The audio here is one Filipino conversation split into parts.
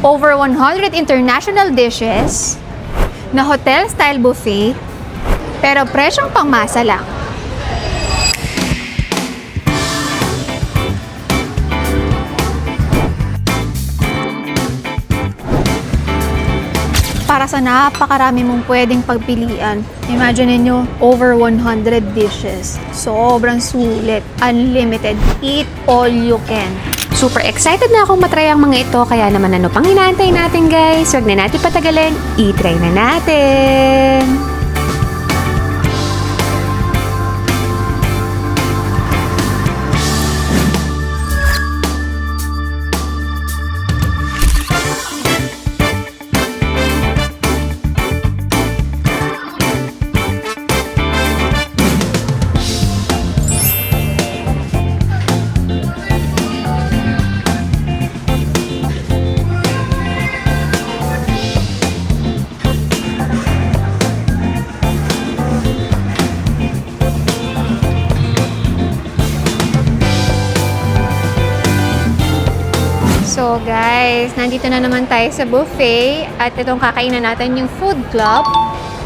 over 100 international dishes na hotel-style buffet, pero presyong pangmasa lang. Para sa napakarami mong pwedeng pagpilian. Imagine niyo over 100 dishes. Sobrang sulit. Unlimited. Eat all you can. Super excited na akong matry ang mga ito, kaya naman ano pang inaantay natin guys? Huwag na natin patagalin, i-try na natin! So guys, nandito na naman tayo sa buffet at itong kakainan natin yung food club.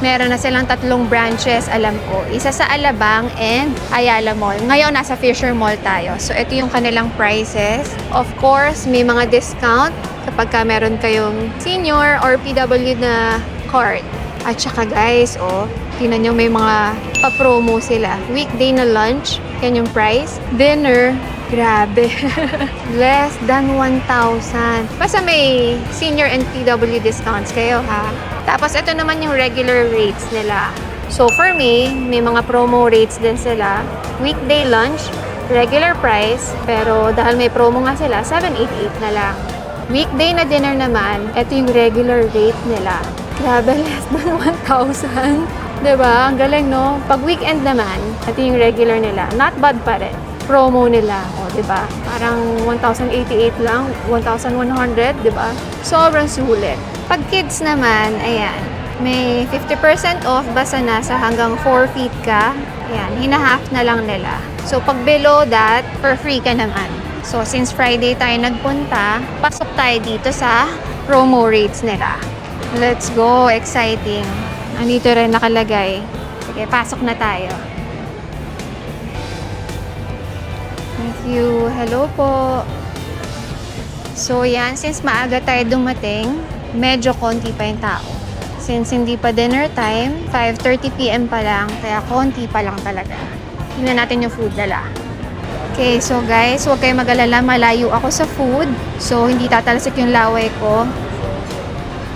Meron na silang 3 branches, alam ko. Isa sa Alabang and Ayala Mall. Ngayon, nasa Fisher Mall tayo. So ito yung kanilang prices. Of course, may mga discount kapag ka meron kayong senior or PW na card. At saka guys, tingnan nyo, may mga pa-promo sila. Weekday na lunch, yan yung price. Dinner, grabe. Less than 1,000. Basta may senior and PW discounts kayo, ha? Tapos, ito naman yung regular rates nila. So, for me, may mga promo rates din sila. Weekday lunch, regular price, pero dahil may promo nga sila, 788 na lang. Weekday na dinner naman, ito yung regular rate nila. Grabe, less than 1,000. Diba? Ang galing, no? Pag weekend naman, ito yung regular nila. Not bad pa rin. Promo nila. Diba? Parang 1,088 lang. 1,100, diba? Sobrang sulit. Pag kids naman, ayan. May 50% off basta nasa hanggang 4 feet ka. Ayan, hina-half na lang nila. So, pag below that, for free ka naman. So, since Friday tayo nagpunta, pasok tayo dito sa promo rates nila. Let's go! Exciting! Andito rin nakalagay. Sige, pasok na tayo. Thank you. Hello po. So, yan. Since maaga tayo dumating, medyo konti pa yung tao. Since hindi pa dinner time, 5:30 PM pa lang, kaya konti pa lang talaga. Tingnan natin yung food nila. Okay, so guys, huwag kayong mag-alala, malayo ako sa food. So, hindi tatalsik yung laway ko.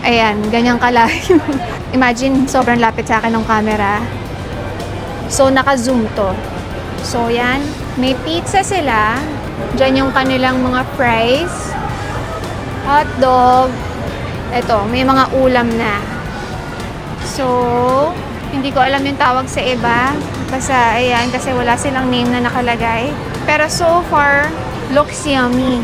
Ayan, ganyang kalayo. Imagine, sobrang lapit sa akin ng camera. So, naka-zoom to. So, yan. May pizza sila. Diyan yung kanilang mga fries. Hot dog. Ito, may mga ulam na. So, hindi ko alam yung tawag sa iba. Basta, ayan, kasi wala silang name na nakalagay. Pero so far, looks yummy.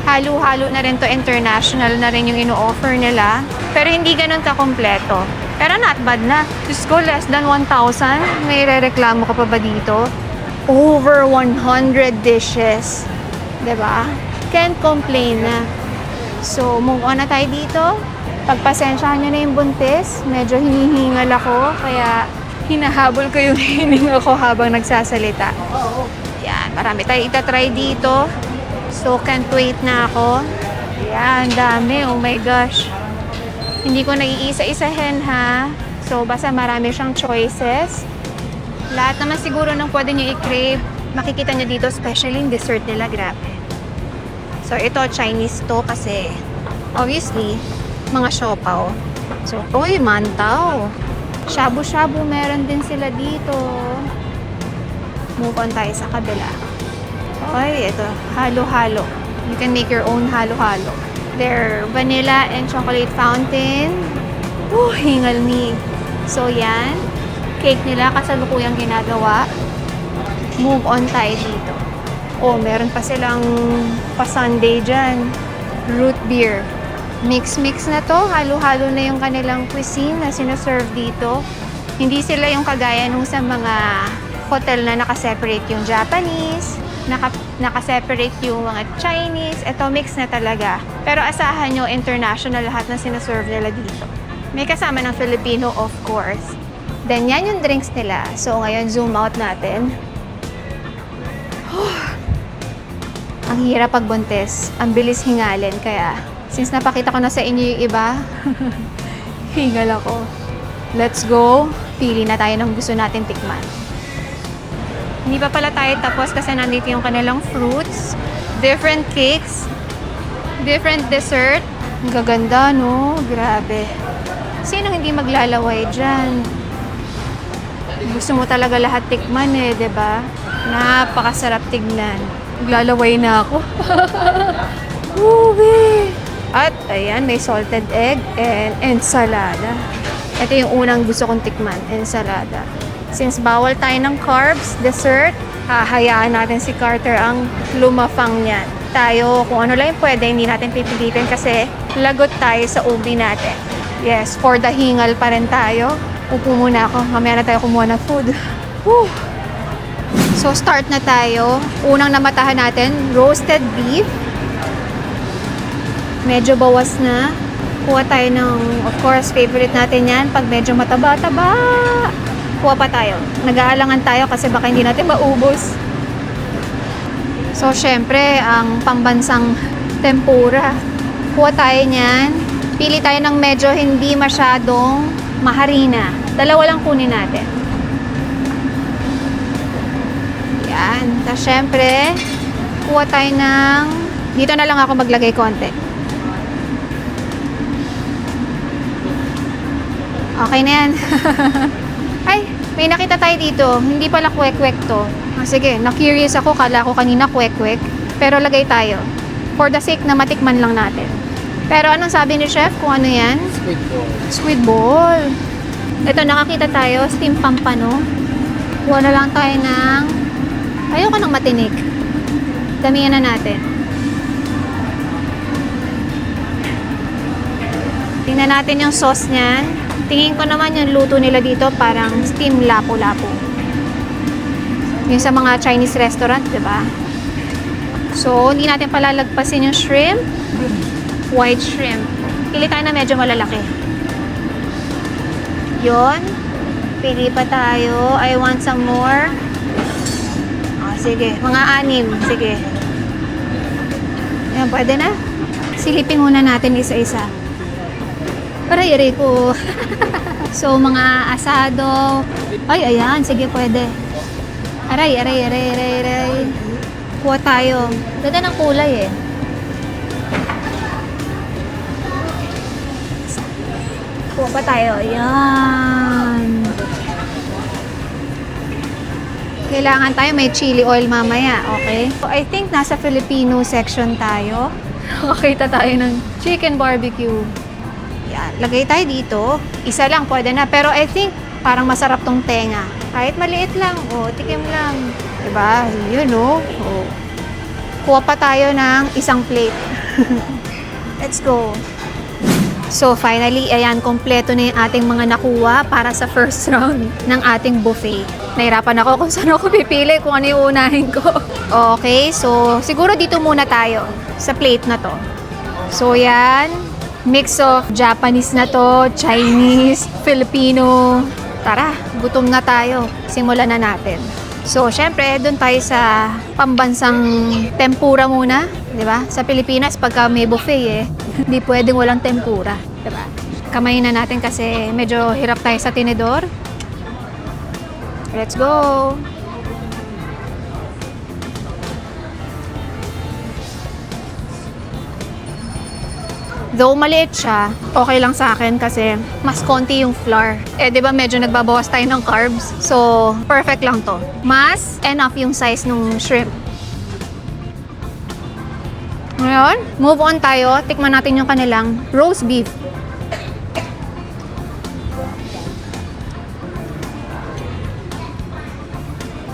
Halo-halo na rin to, international na rin yung ino-offer nila. Pero hindi ganun kakompleto. Pero not bad na. Diyos ko, less than 1,000. May re-reklamo ka pa ba dito? Over 100 dishes. Diba? Can't complain na. So, move on na tayo dito. Pagpasensyahan nyo na yung buntis. Medyo hinihingal ako. Kaya hinahabol ko yung hininga ko habang nagsasalita. Yan, marami tayo itatry dito. So, can't wait na ako. Yan, dami. Oh my gosh. Hindi ko naiisa-isahin, ha? So, basta marami siyang choices. Lahat naman siguro nang pwede nyo i-crave. Makikita nyo dito, especially yung dessert nila. Grabe. So, ito, Chinese to kasi, obviously, mga siopaw. So, uy, mantaw. Shabu-shabu, meron din sila dito. Move on tayo sa kabila. Okay, ito, halo-halo. You can make your own halo-halo. They're vanilla and chocolate fountain. Hingal me. So, yan. Cake nila, kasalukuyang ginagawa. Move on tayo dito. Meron pa silang pa-sundae dyan. Root beer. Mix-mix na to. Halo-halo na yung kanilang cuisine na sinaserve dito. Hindi sila yung kagaya nung sa mga hotel na nakaseparate yung Japanese, naka-separate yung mga Chinese. Ito, mix na talaga. Pero asahan nyo, international lahat na sinaserve nila dito. May kasama ng Filipino, of course. Then, yan yung drinks nila. So, ngayon, zoom out natin. Ang hirap pagbuntis. Ang bilis hingalin. Kaya, since napakita ko na sa inyo yung iba, hingal ako. Let's go. Pili na tayo ng gusto natin tikman. Hindi pa pala tayo tapos kasi nandito yung kanilang fruits, different cakes, different dessert. Ang gaganda, no? Grabe. Sino hindi maglalaway dyan? Gusto mo talaga lahat tikman eh, 'di ba? Napakasarap tignan. Maglalaway na ako. Ubi! At ayan, may salted egg and ensalada. Ito yung unang gusto kong tikman, ensalada. Since bawal tayo ng carbs, dessert, hahayaan natin si Carter ang lumafang niyan. Tayo, kung ano lang yung pwede, hindi natin pipilitin kasi lagot tayo sa ubi natin. Yes, for the hingal pa rin tayo. Upo muna ako, mamaya na tayo kumuha ng food. Whew. So, start na tayo. Unang namatahan natin, roasted beef. Medyo bawas na. Kuha tayo ng, of course, favorite natin yan. Pag medyo mataba-taba, kuha pa tayo. Nag-aalangan tayo kasi baka hindi natin maubos. So, syempre, ang pambansang tempura. Kuha tayo niyan. Pili tayo ng medyo hindi masyadong maharina. Dalawa lang kunin natin. Yan. Tapos, syempre, kuha tayo ng... Dito na lang ako maglagay konti. Okay na yan. Ay, may nakita tayo dito. Hindi pala kwek-kwek to. Sige, na-curious ako. Kala ko kanina kwek-kwek. Pero lagay tayo. For the sake na matikman lang natin. Pero anong sabi ni chef kung ano yan? Squid ball. Squid ball. Ito, nakakita tayo. Steam pampano. Kuha na lang tayo ng... Ayoko ng matinik. Damihan na natin. Tingnan natin yung sauce niyan. Tingin ko naman yung luto nila dito parang steam lapu-lapu. Yung sa mga Chinese restaurant, di ba? So, hindi natin palalagpasin yung shrimp. White shrimp. Pili tayo na medyo malalaki. Yon. Pili pa tayo. I want some more. Sige. Mga 6. Sige. Yan, pwede na. Silipin muna natin isa-isa. Aray ko. So, mga asado. Ay, ayan. Sige, pwede. Aray. Kuha tayo. Ganda ng kulay eh. Kuha pa tayo. Ayan. Kailangan tayo may chili oil mamaya. Okay? So, I think nasa Filipino section tayo. Makita tayo ng chicken barbecue. Yan, lagay tayo dito. Isa lang, pwede na. Pero I think, parang masarap tong tenga. Kahit maliit lang. O, tikim lang. Diba? Yun, o. Kuha pa tayo ng isang plate. Let's go. So, finally, ayan, kompleto na yung ating mga nakuha para sa first round ng ating buffet. Nahirapan ako kung saan ako pipili, kung ano yung unahin ko. Okay, so, siguro dito muna tayo sa plate na to. So, yan. Mix of Japanese na to, Chinese, Filipino. Tara, gutom na tayo. Simulan na natin. So, syempre, doon tayo sa pambansang tempura muna. Diba? Sa Pilipinas, pagka may buffet eh, hindi pwedeng walang tempura. Diba? Kamayin na natin kasi medyo hirap tayo sa tinidor. Let's go! Though maliit siya, okay lang sa akin kasi mas konti yung flour. Eh, di ba medyo nagbabawas tayo ng carbs? So, perfect lang to. Mas enough yung size ng shrimp. Ngayon, move on tayo. Tikman natin yung kanilang roast beef.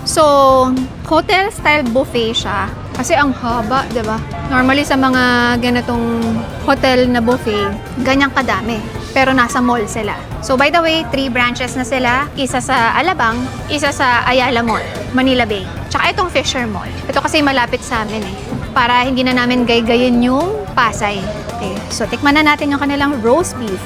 So, hotel-style buffet siya. Kasi ang haba, di ba? Normally sa mga ganitong hotel na buffet, ganyang kadami. Pero nasa mall sila. So by the way, 3 branches na sila. Isa sa Alabang, isa sa Ayala Mall, Manila Bay. Tsaka itong Fisher Mall. Ito kasi malapit sa amin eh. Para hindi na namin gaygayin yung Pasay. Okay, so tikman na natin yung kanilang roast beef.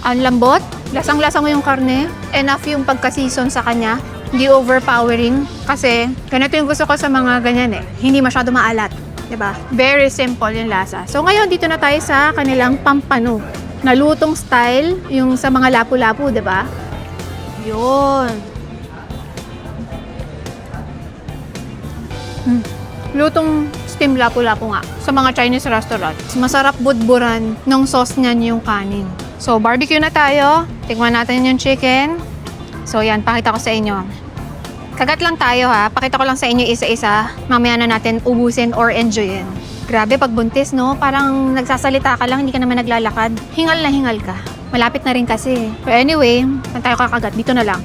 Ang lambot, lasang-lasa mo yung karne. Enough yung pagka-season sa kanya. Hindi overpowering. Kasi ganito yung gusto ko sa mga ganyan eh. Hindi masyado maalat. Diba? Very simple yung lasa. So ngayon, dito na tayo sa kanilang pampano. Nalutong style, yung sa mga lapu-lapu, diba? Yun. Lutong steam lapu-lapu nga sa mga Chinese restaurant. Masarap budburan ng sauce niyan yung kanin. So, barbecue na tayo. Tikman natin yung chicken. So, yan. Pakita ko sa inyo. Kagat lang tayo ha. Pakita ko lang sa inyo isa-isa. Mamaya na natin ubusin or enjoyin. Grabe, pag buntis, no? Parang nagsasalita ka lang, hindi ka naman naglalakad. Hingal na hingal ka. Malapit na rin kasi. But anyway, saan tayo kakagat? Dito na lang.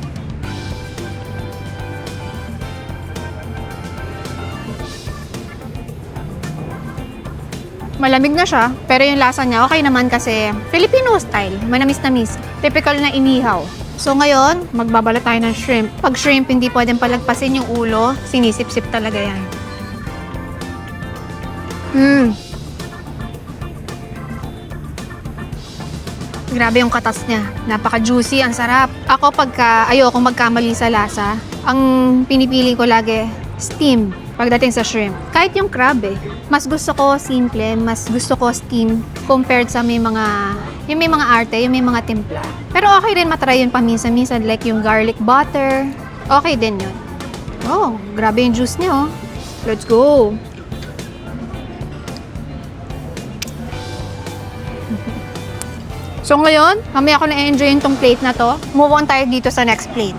Malamig na siya, pero yung lasa niya okay naman kasi Filipino style, manamis-namis, typical na inihaw. So ngayon, magbabalat tayo ng shrimp. Pag shrimp, hindi pwedeng palagpasin yung ulo, sinisip-sip talaga yan. Grabe yung katas niya. Napaka-juicy, ang sarap. Ako ayoko magkamali sa lasa, ang pinipili ko lagi, steam. Pagdating sa shrimp. Kahit yung crab eh. Mas gusto ko simple, mas gusto ko steam compared sa may mga arte, yung may mga timpla. Pero okay rin matry yun paminsan-minsan like yung garlic butter. Okay din yun. Oh, grabe yung juice niya oh. Let's go! So ngayon, mamaya ko na-enjoy tong plate na to. Move on tayo dito sa next plate.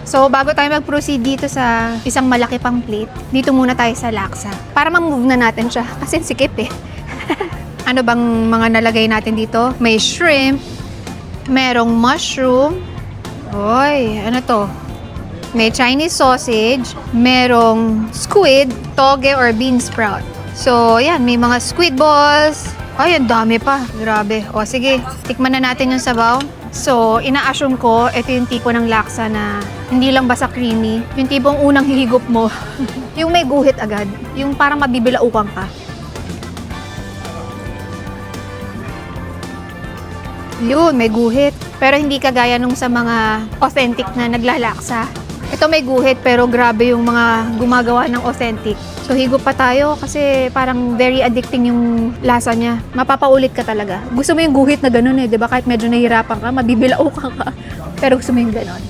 So, bago tayo mag-proceed dito sa isang malaki pang plate, dito muna tayo sa laksa. Para ma-move na natin siya. Kasi sikip eh. Ano bang mga nalagay natin dito? May shrimp, merong mushroom. Oy, ano to? May Chinese sausage, merong squid, toge or bean sprout. So, yan, may mga squid balls. Ay, ang dami pa. Grabe. O, sige, tikman na natin yung sabaw. So, ina-assume ko, ito yung tipo ng laksa na hindi lang basta creamy. Yung tipong unang hihigop mo, yung may guhit agad. Yung parang mabibilaukan ka. Yun, may guhit. Pero hindi kagaya nung sa mga authentic na naglalaksa. Ito may guhit pero grabe yung mga gumagawa ng authentic. So higop pa tayo kasi parang very addicting yung lasa niya. Mapapaulit ka talaga. Gusto mo yung guhit na ganun eh, 'di ba? Kahit medyo nahihirapan ka, mabibilaukan ka. Pero gusto mo yung ganun.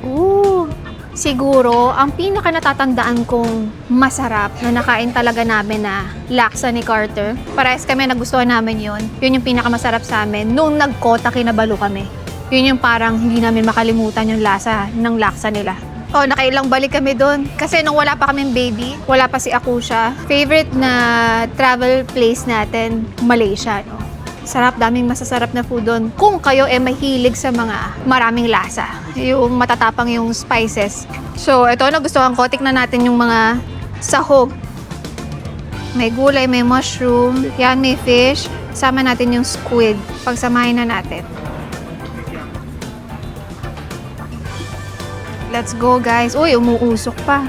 Ooh, siguro ang pinaka natatandaan kong masarap na nakain talaga namin na laksa ni Carter. Parehas kami nagustuhan namin yun. Yun yung pinakamasarap sa amin nung nagkota Kinabalu kami. Yun yung parang hindi namin makalimutan yung lasa ng laksa nila. Oh, nakailang balik kami doon. Kasi nung wala pa kaming baby, wala pa si Akusha. Favorite na travel place natin, Malaysia. No? Sarap, daming masasarap na food doon. Kung kayo mahilig sa mga maraming lasa. Yung matatapang yung spices. So, ito nagustuhan ko. Tiknan natin yung mga sahog. May gulay, may mushroom. Yan, may fish. Sama natin yung squid. Pagsamahin na natin. Let's go, guys. Uy, umuusok pa.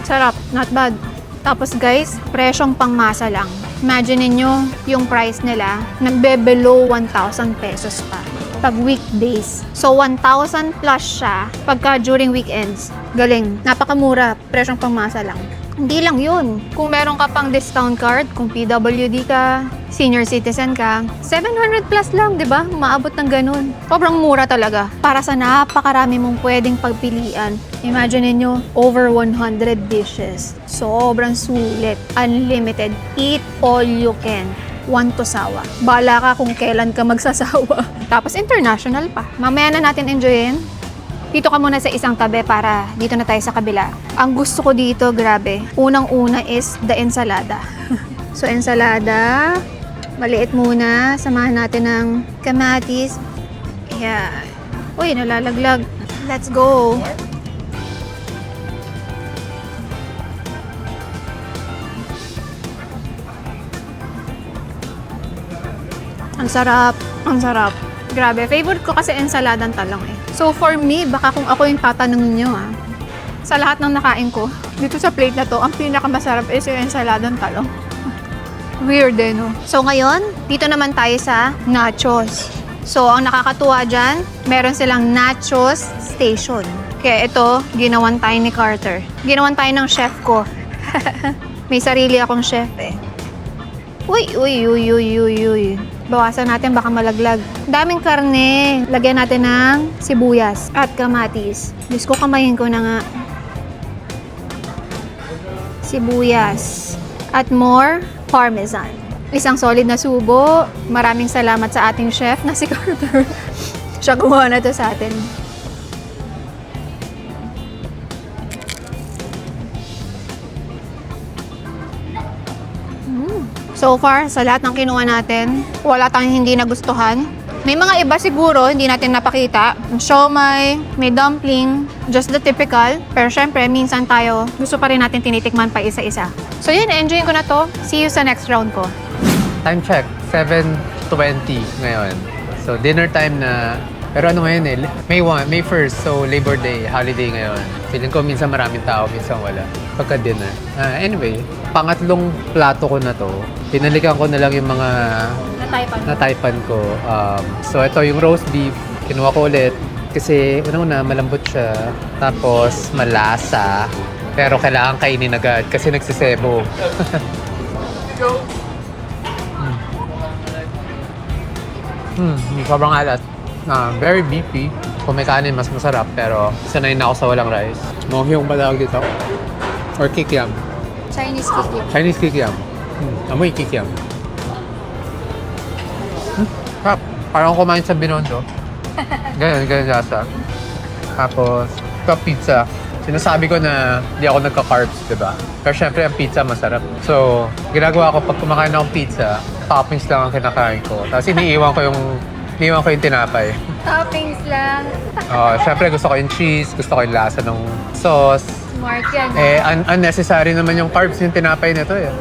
Sarap. Not bad. Tapos, guys, presyong pangmasa lang. Imagine niyo yung price nila, nagbe-below 1,000 pesos pa pag weekdays. So, 1,000 plus siya pagka during weekends. Galing. Napakamura. Presyong pangmasa lang. Hindi lang yun. Kung meron ka pang discount card, kung PWD ka, senior citizen ka, 700 plus lang, di ba? Maabot ng ganun. Sobrang mura talaga. Para sa napakarami mong pwedeng pagpilian. Imagine niyo over 100 dishes. Sobrang sulit. Unlimited. Eat all you can. Want to sawa. Bala ka kung kailan ka magsasawa. Tapos international pa. Mamaya na natin enjoyin. Dito ka muna sa isang tabi para dito na tayo sa kabila. Ang gusto ko dito, grabe. Unang-una is the ensalada. So, ensalada. Maliit muna. Samahan natin ng kamatis. Ayan. Uy, nalalaglag. Let's go! Ang sarap. Ang sarap. Grabe. Favorite ko kasi ensaladang talong eh. So for me, baka kung ako yung tatanungin nyo sa lahat ng nakain ko, dito sa plate na to, ang pinakamasarap is yung ensaladang talong. Weird eh, no? So ngayon, dito naman tayo sa nachos. So ang nakakatuwa dyan, meron silang nachos station. Kaya ito, ginawan tayo ni Carter. Ginawan tayo ng chef ko. May sarili akong chef eh. Uy. Bawasan natin, baka malaglag. Daming karne. Lagyan natin ng sibuyas at kamatis. Diyos ko, kamayin ko na nga. Sibuyas. At more parmesan. Isang solid na subo. Maraming salamat sa ating chef na si Carter. Siya gumawa na to sa atin. So far, sa lahat ng kinuha natin, wala tayong hindi nagustuhan. May mga iba siguro, hindi natin napakita. Siomai, may dumpling, just the typical. Pero syempre, minsan tayo, gusto pa rin natin tinitikman pa isa-isa. So yun, enjoyin ko na to. See you sa next round ko. Time check, 7:20 ngayon. So dinner time na. Pero ano ngayon eh, May 1st, so Labor Day, holiday ngayon. Feeling ko minsan maraming tao, minsan wala. Pagka-dinner. Anyway, pangatlong plato ko na to. Pinalikan ko na lang yung mga nataypan ko. So ito yung roast beef, kinuha ko ulit. Kasi unang-una, malambot siya. Tapos malasa. Pero kailangan kainin agad kasi nagsisebo. Sobrang alat. Very beefy. Kung may kanin, mas masarap. Pero sanay na ako sa walang rice. Mohyong ba tawag dito? Or kikiam? Chinese kikiam. Chinese kikiam. Amoy kikiam. Parang kumain sa Binondo. Ganyan lasa. Tapos, ito pizza. Sinasabi ko na hindi ako nagka-carbs, di ba? Pero syempre, ang pizza masarap. So, ginagawa ko pag kumakain akong pizza, toppings lang ang kinakain ko. Tapos iniiwan ko yung tinapay. Toppings lang. Syempre, gusto ko yung cheese, gusto ko yung lasa ng sauce. Smart yan. Unnecessary naman yung carbs yung tinapay nito eh.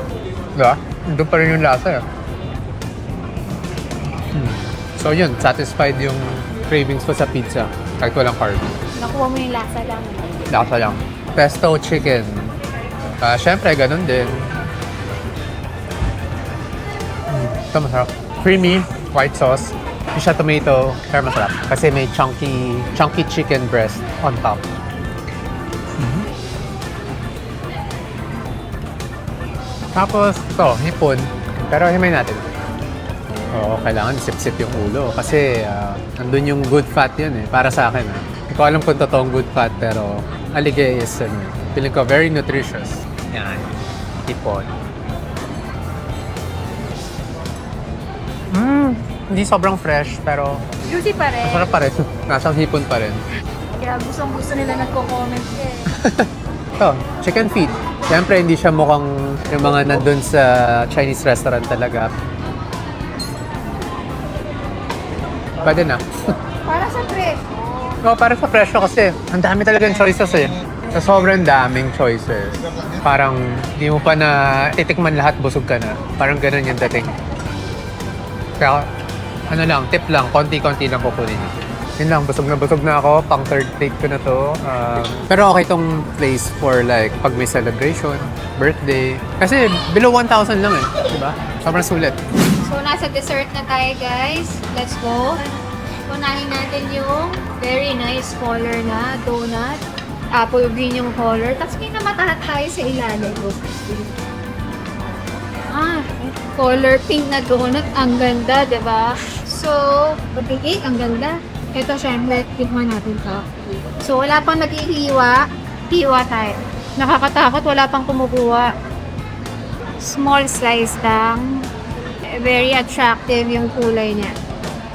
Diba? Doon pa rin yung lasa eh. So yun, satisfied yung cravings ko sa pizza. Kahit walang carbs. Nakuha mo yung lasa lang. Lasa lang. Pesto chicken. Syempre, ganun din. Ito masarap. Creamy, white sauce. Hindi siya tomato, pero masarap. Kasi may chunky chicken breast on top. Tapos, ito, hipon. Pero himay natin. Oo, kailangan sip-sip yung ulo. Kasi, nandun yung good fat yun eh. Para sa akin. Hindi ko alam kung totoong good fat, pero aligay is, feeling ko, very nutritious. Yan. Hipon. Hindi sobrang fresh, pero Juicy pa rin. masarap pa rin. Nasang hipon pa rin. Kaya gusto nila nagko-comment eh. Ito, chicken feet. Siyempre, hindi siya mukhang yung mga nandun sa Chinese restaurant talaga. Pwede na. Para sa presyo. Para sa presyo kasi, ang dami talagang choices eh. Sa sobrang daming choices. Parang, di mo pa na titikman lahat, busog ka na. Parang ganun yung dating. Kaya, ano lang, tip lang, konti-konti lang kukunin. Yun lang, busog na ako. Pang third plate ko na to. Pero okay tong place for like, pag may celebration, birthday. Kasi below 1,000 lang eh. Diba? Sobrang sulit. So, nasa dessert na tayo, guys. Let's go. Unahin natin yung very nice color na donut. Apple green yung color. Tapos may namatahat tayo sa ilalim. Color pink na donut. Ang ganda, diba? So, pag-cake, ang ganda. Ito, syempre, tikman natin to. So, wala pang nag-ihiwa. Hiwa tayo. Nakakatakot, wala pang kumukuha. Small slice lang. Very attractive yung kulay niya.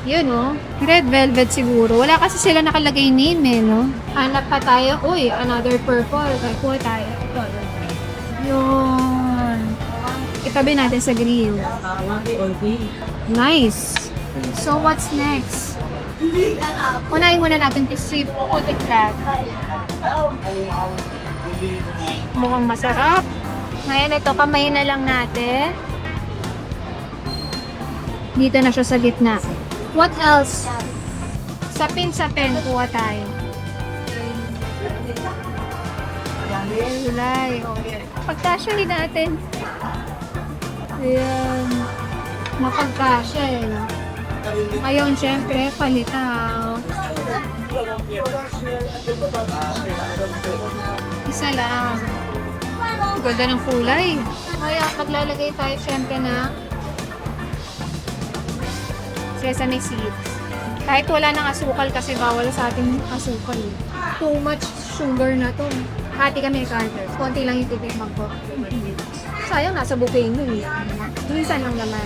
Yun, oh. Red velvet siguro. Wala kasi sila nakalagay name, eh, no? Hanap pa tayo. Uy, another purple. Kuha tayo. Ito. Yun. Itabi natin sa grill. Nice. So, what's next? Unahin muna natin yung sweet putik crab. Mukhang masarap. Ngayon ito, kamay na lang natin. Dito na siya sa gitna. What else? Sapin-sapin, kuha tayo. Gulay. Pagkasya natin. Ayan. Mapagkasya eh. No? Ngayon, syempre, palitaw. Isa lang. Ganda ng kulay. Kaya maglalagay tayo syempre na sesame seeds. Kahit wala ng asukal kasi bawal sa ating asukal. Too much sugar na to. Hati kami Carter. Konti lang yung titikman ko. Sayang, nasa buffet nyo eh. Minsan lang naman.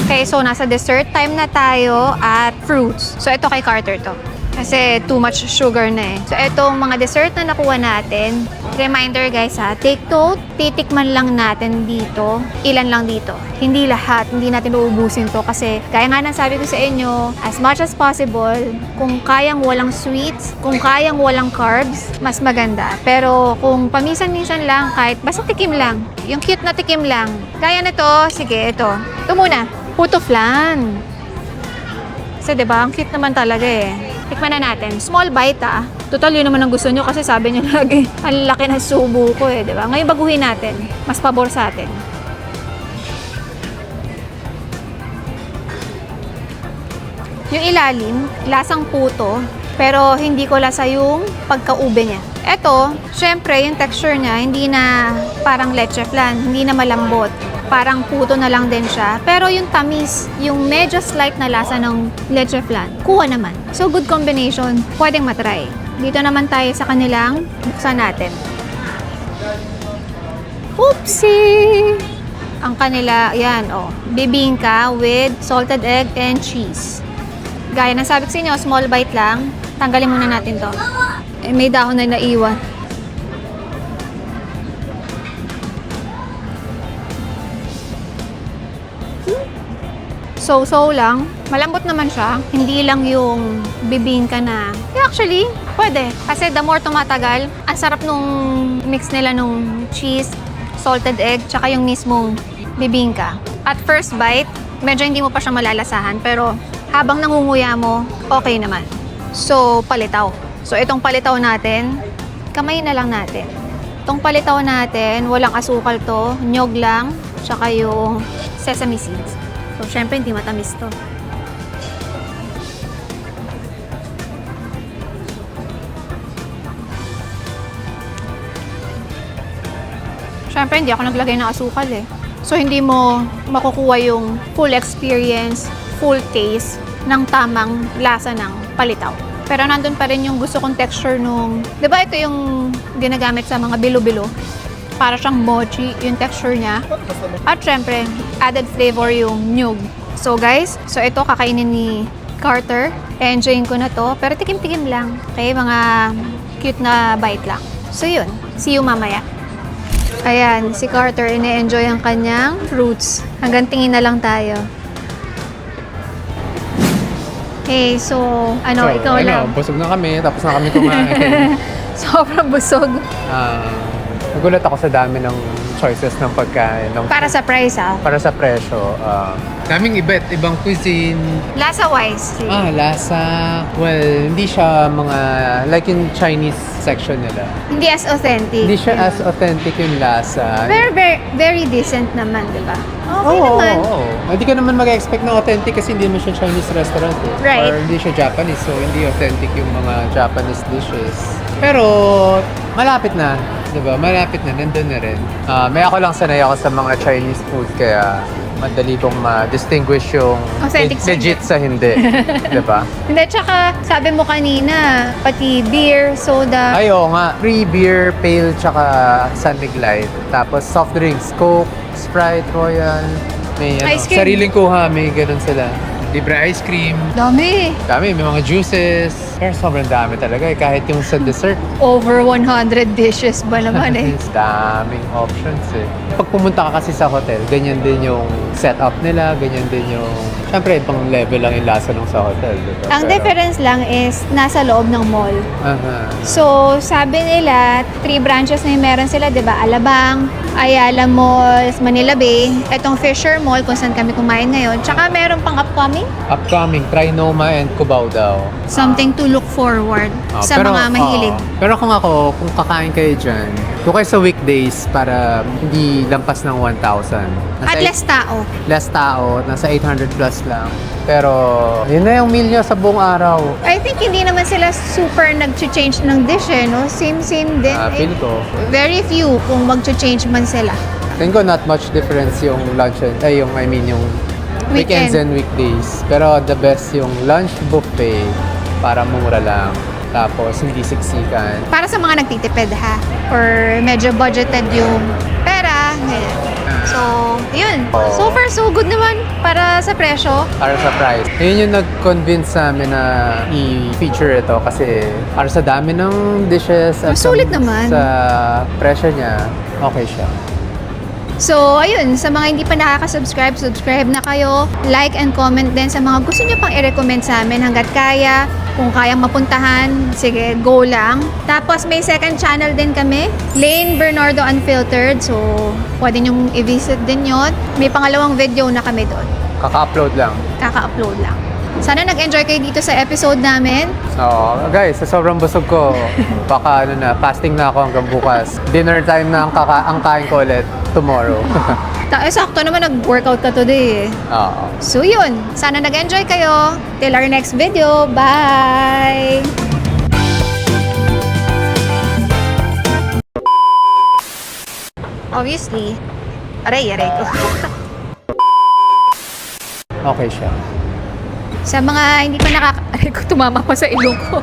Okay, so nasa dessert time na tayo at fruits. So ito kay Carter to. Kasi too much sugar na eh. So itong mga dessert na nakuha natin, reminder guys ha, take note, titikman lang natin dito. Ilan lang dito. Hindi lahat, hindi natin uubusin to kasi kaya nga nang sabi ko sa inyo, as much as possible, kung kayang walang sweets, kung kayang walang carbs, mas maganda. Pero kung paminsan-minsan lang, kahit basta tikim lang, yung cute na tikim lang. Kaya na to, sige ito. Ito muna, puto flan. Kasi diba, ang cute naman talaga eh. Tikman na natin. Small bite ah. Total, yun naman ang gusto nyo kasi sabi nyo lagi, ang laki ng subo ko eh, diba? Ngayon baguhin natin. Mas pabor sa atin. Yung ilalim, lasang puto, pero hindi ko lasa yung pagkaube niya. Ito, syempre, yung texture niya, hindi na parang leche flan, hindi na malambot. Parang puto na lang din siya. Pero yung tamis, yung medyo slight na lasa ng leche flan, kuha naman. So, good combination. Pwedeng matry. Dito naman tayo sa kanilang buksan natin. Oopsie! Ang kanila, yan, oh, bibingka with salted egg and cheese. Gaya ng sabi ko sa inyo, small bite lang. Tanggalin muna natin to. Eh, may dahon na naiwan. So lang. Malambot naman siya. Hindi lang yung bibingka na. Actually, pwede. Kasi the more tumatagal, ang sarap nung mix nila nung cheese, salted egg, tsaka yung mismong bibingka. At first bite, medyo hindi mo pa siya malalasahan. Pero habang nangunguya mo, okay naman. So, palitaw. So, itong palitaw natin, kamay na lang natin. Itong palitaw natin, walang asukal to, nyog lang, tsaka yung sesame seeds. So, syempre, hindi matamis to. Syempre, hindi ako naglagay ng asukal eh. So, hindi mo makukuha yung full experience, full taste ng tamang lasa ng palitaw. Pero nandun pa rin yung gusto kong texture nung... Di ba ito yung ginagamit sa mga bilo-bilo? Para siyang mochi, yung texture niya. At syempre, added flavor yung nyug. So guys, so ito kakainin ni Carter. Enjoyin ko na to, pero tikim-tikim lang. Okay, mga cute na bite lang. So yun, see you mamaya. Ayan, si Carter, ine-enjoy ang kanyang fruits. Hanggang tingin na lang tayo. Okay, so, ikaw lang. Busog na kami, tapos na kami kumain. Sobrang busog. Nagulat ako sa dami ng choices ng pagkain. Para sa price, ah. Para sa presyo. Daming ibang cuisine. Lasa-wise. Lasa. Well, hindi siya mga, like yung Chinese section nila. Hindi as authentic. Hindi siya as authentic yung lasa. Very, very, very decent naman, di ba? Okay naman. Oo. Hindi ka naman mag-expect na authentic kasi hindi naman siya Chinese restaurant. Eh. Right. Or hindi siya Japanese, so hindi authentic yung mga Japanese dishes. Pero, malapit na. Diba? Malapit na, nandun na rin. May ako lang sanay ako sa mga Chinese food, kaya madali kong ma-distinguish yung Authentic legit sa hindi. Diba? Hindi, tsaka sabi mo kanina, pati beer, soda. Ay, oo nga. Free beer, pale, tsaka Sunlig Light. Tapos soft drinks, Coke, Sprite, Royal. May Ice cream. sariling kuha, may ganun sila. Libre ice cream. Dami. Dami, may mga juices. Pero sobrang dami talaga eh. Kahit yung sa dessert. Over 100 dishes ba naman eh? Daming options eh. Pag pumunta ka kasi sa hotel, ganyan din yung setup nila, ganyan din yung... Siyempre, ibang level lang yung lasa nung sa hotel. Diba? Ang difference lang is nasa loob ng mall. Aha. So, sabi nila, 3 branches na yung meron sila, di ba? Alabang, Ayala Malls, Manila Bay, etong Fisher Mall kung saan kami kumain ngayon. Tsaka meron pang Upcoming, Trinoma and Cubao daw. something to look forward sa mga mahilig. Pero kung kakain kayo dyan, kung kayo sa weekdays para hindi lampas ng 1,000. At less tao. Less tao, nasa 800 plus lang. Pero, yun na yung meal nyo sa buong araw. I think hindi naman sila super nag-change ng dish eh, no? Same din. Feel ko. Very few kung mag-change man sila. Tingin ko not much difference yung lunch yung weekends Weekend. and weekdays. Pero the best yung lunch buffet para mura lang. Tapos hindi siksikan. Para sa mga nagtitipid ha, or medyo budgeted yung pera. Ganyan. So, yun. So far, so good naman para sa presyo. Para sa price. Yun yung nag-convince sa amin na i-feature ito kasi para sa dami ng dishes at Masulit naman. sa presyo niya, okay siya. So, ayun, sa mga hindi pa nakaka-subscribe, subscribe na kayo. Like and comment din sa mga gusto nyo pang i-recommend sa amin hanggat kaya. Kung kayang mapuntahan, sige, go lang. Tapos may second channel din kami, Lane Bernardo Unfiltered. So, pwede nyong i-visit din yon. May pangalawang video na kami doon. Kaka-upload lang. Kaka-upload lang. Sana nag-enjoy kayo dito sa episode namin. So, guys, sa sobrang busog ko, baka fasting na ako hanggang bukas. Dinner time na ang kain ko ulit tomorrow. Sakto naman nag-workout ka today eh. Oo. So yun, sana nag-enjoy kayo. Till our next video. Bye! Obviously, aray ko. Okay siya. Sa mga hindi pa aray ko, tumama pa sa ilong ko.